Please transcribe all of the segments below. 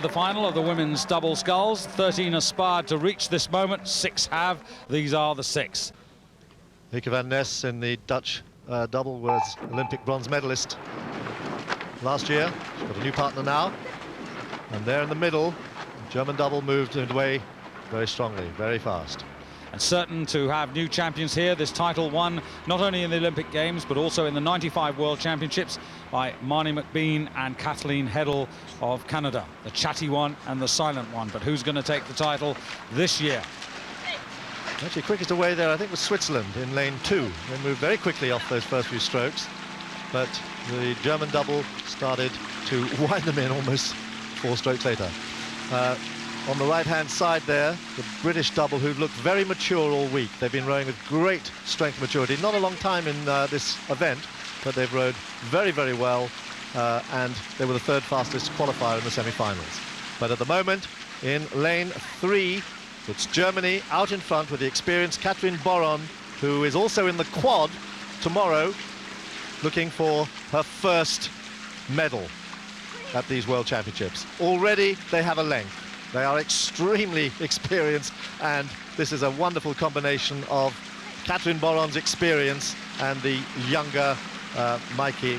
The final of the women's double sculls. 13 aspired to reach this moment, 6 have. These are the 6. Hieke van Nes in the Dutch double was Olympic bronze medalist last year. She's got a new partner now. And there in the middle, the German double moved away very strongly, very fast. And certain to have new champions here. This title won not only in the Olympic Games but also in the '95 World Championships by Marnie McBean and Kathleen Heddle of Canada. The chatty one and the silent one. But who's going to take the title this year? Actually, quickest away there, I think, was Switzerland in lane 2. They moved very quickly off those first few strokes, but the German double started to wind them in almost 4 strokes later. On the right-hand side there, the British double, who've looked very mature all week. They've been rowing with great strength and maturity. Not a long time in this event, but they've rowed very, very well, and they were the 3rd fastest qualifier in the semi-finals. But at the moment, in lane 3, it's Germany out in front with the experienced Katrin Boron, who is also in the quad tomorrow, looking for her first medal at these World Championships. Already they have a length. They are extremely experienced, and this is a wonderful combination of Katrin Boron's experience and the younger Mikey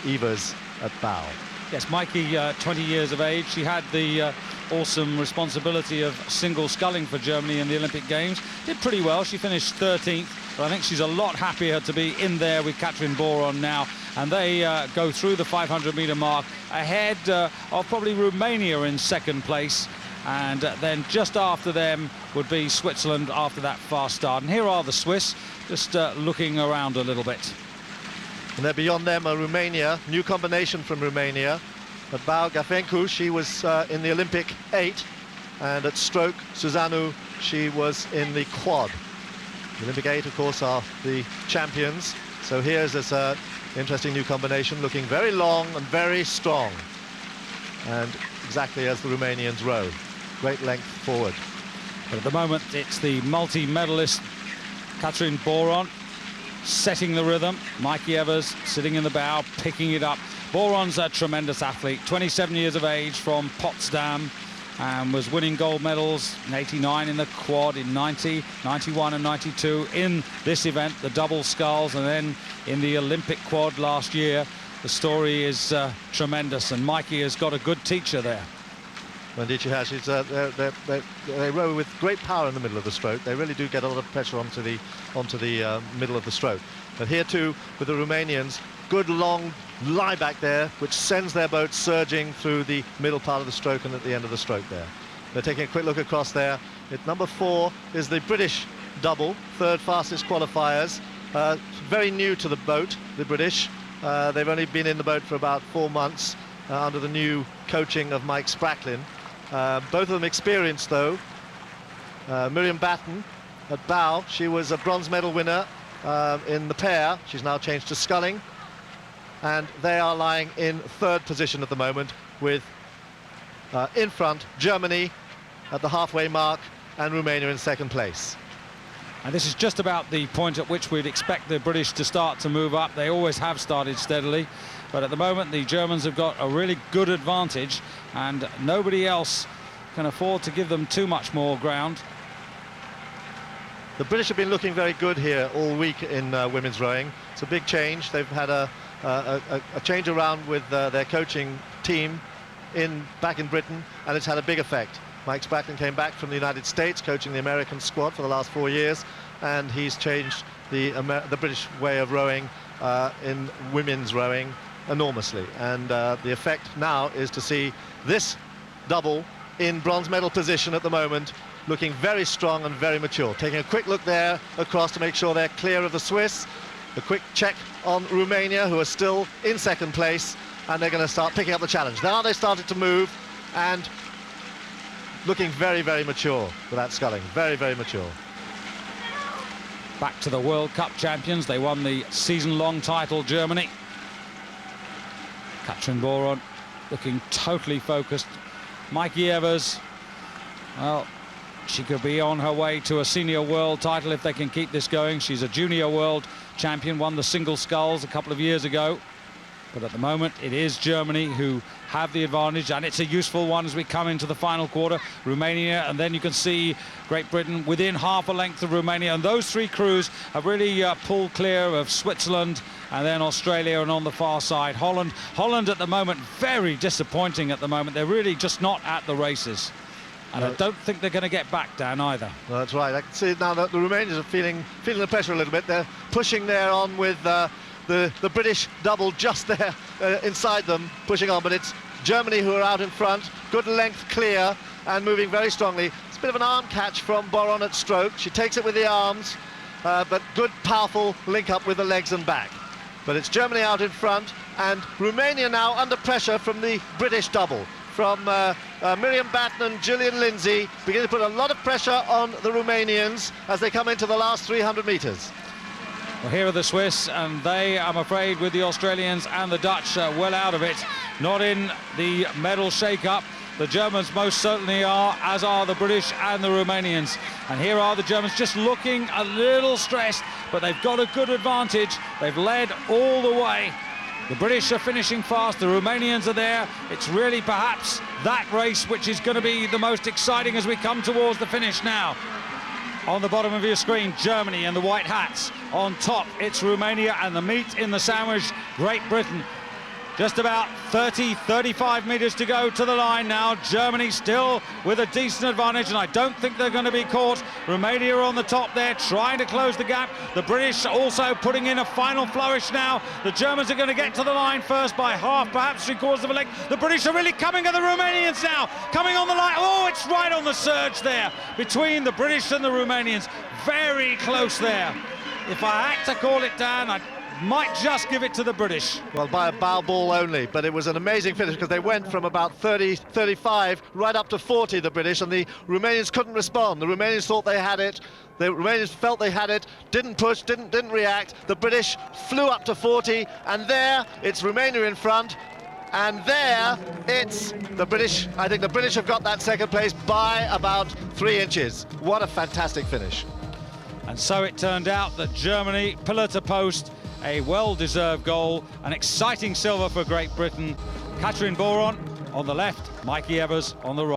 Evers at bow. Yes, Mikey, 20 years of age. She had the awesome responsibility of single sculling for Germany in the Olympic Games. Did pretty well. She finished 13th, but I think she's a lot happier to be in there with Katrin Boron now. And they go through the 500-meter mark ahead of probably Romania in 2nd place. And then just after them would be Switzerland after that fast start. And here are the Swiss, just looking around a little bit. And then beyond them are Romania, new combination from Romania. At bow, Gafencu, she was in the Olympic 8, and at stroke, Susannu, she was in the quad. The Olympic 8, of course, are the champions. So here's this interesting new combination, looking very long and very strong. And exactly as the Romanians row. Great length forward. But at the moment, it's the multi-medalist Katrin Boron setting the rhythm. Mikey Evers sitting in the bow, picking it up. Boron's a tremendous athlete, 27 years of age, from Potsdam, and was winning gold medals in '89 in the quad, in '90, '91 and '92 in this event, the double sculls, and then in the Olympic quad last year. The story is tremendous, and Mikey has got a good teacher there. Indeed she has. They row with great power in the middle of the stroke. They really do get a lot of pressure onto the middle of the stroke. But here too, with the Romanians, good long lie back there, which sends their boat surging through the middle part of the stroke and at the end of the stroke there. They're taking a quick look across there. Number 4 is the British double, 3rd fastest qualifiers. Very new to the boat, the British. They've only been in the boat for about 4 months under the new coaching of Mike Spracklin. Both of them experienced, though. Miriam Batten at bow, she was a bronze medal winner in the pair. She's now changed to sculling. And they are lying in 3rd position at the moment, with in front Germany at the halfway mark and Romania in 2nd place. And this is just about the point at which we'd expect the British to start to move up. They always have started steadily, but at the moment the Germans have got a really good advantage, and nobody else can afford to give them too much more ground. The British have been looking very good here all week in women's rowing. It's a big change. They've had a change around with their coaching team back in Britain, and it's had a big effect. Mike Spracklin came back from the United States, coaching the American squad for the last 4 years, and he's changed the British way of rowing in women's rowing enormously. And the effect now is to see this double in bronze medal position at the moment, looking very strong and very mature. Taking a quick look there across to make sure they're clear of the Swiss. A quick check on Romania, who are still in 2nd place, and they're going to start picking up the challenge. Now they started to move, and looking very, very mature with that sculling. Very, very mature. Back to the World Cup champions. They won the season-long title, Germany. Katrin Boron looking totally focused. Mikey Evers, well, she could be on her way to a senior world title if they can keep this going. She's a junior world champion, won the single sculls a couple of years ago. But at the moment, it is Germany who have the advantage, and it's a useful one as we come into the final quarter. Romania, and then you can see Great Britain within half a length of Romania. And those three crews have really pulled clear of Switzerland and then Australia, and on the far side, Holland. Holland at the moment, very disappointing at the moment. They're really just not at the races. And I don't think they're going to get back down either. Well, that's right. I can see now that the Romanians are feeling the pressure a little bit. They're pushing there on with the British double just there inside them, pushing on. But it's Germany who are out in front. Good length clear and moving very strongly. It's a bit of an arm catch from Boron at stroke. She takes it with the arms, but good, powerful link up with the legs and back. But it's Germany out in front, and Romania now under pressure from the British double. From Miriam Batten and Gillian Lindsay, beginning to put a lot of pressure on the Romanians as they come into the last 300 metres. Well, here are the Swiss, and they, I'm afraid, with the Australians and the Dutch well out of it, not in the medal shake-up. The Germans most certainly are, as are the British and the Romanians. And here are the Germans just looking a little stressed, but they've got a good advantage. They've led all the way. The British are finishing fast, the Romanians are there. It's really perhaps that race which is going to be the most exciting as we come towards the finish now. On the bottom of your screen, Germany and the white hats. On top, it's Romania, and the meat in the sandwich, Great Britain. Just about 35 metres to go to the line now. Germany still with a decent advantage, and I don't think they're going to be caught. Romania on the top there, trying to close the gap. The British also putting in a final flourish now. The Germans are going to get to the line first by half, perhaps 3/4 of a length. The British are really coming at the Romanians now. Coming on the line. Oh, it's right on the surge there between the British and the Romanians. Very close there. If I had to call it down, I might just give it to the British. Well, by a bow ball only, but it was an amazing finish because they went from about 30, 35 right up to 40, the British, and the Romanians couldn't respond. The Romanians thought they had it. The Romanians felt they had it, didn't push, didn't react. The British flew up to 40, and there it's Romania in front. And there it's the British. I think the British have got that second place by about 3 inches. What a fantastic finish. And so it turned out that Germany, pillar to post, a well-deserved goal, an exciting silver for Great Britain. Catherine Boron on the left, Mikey Evers on the right.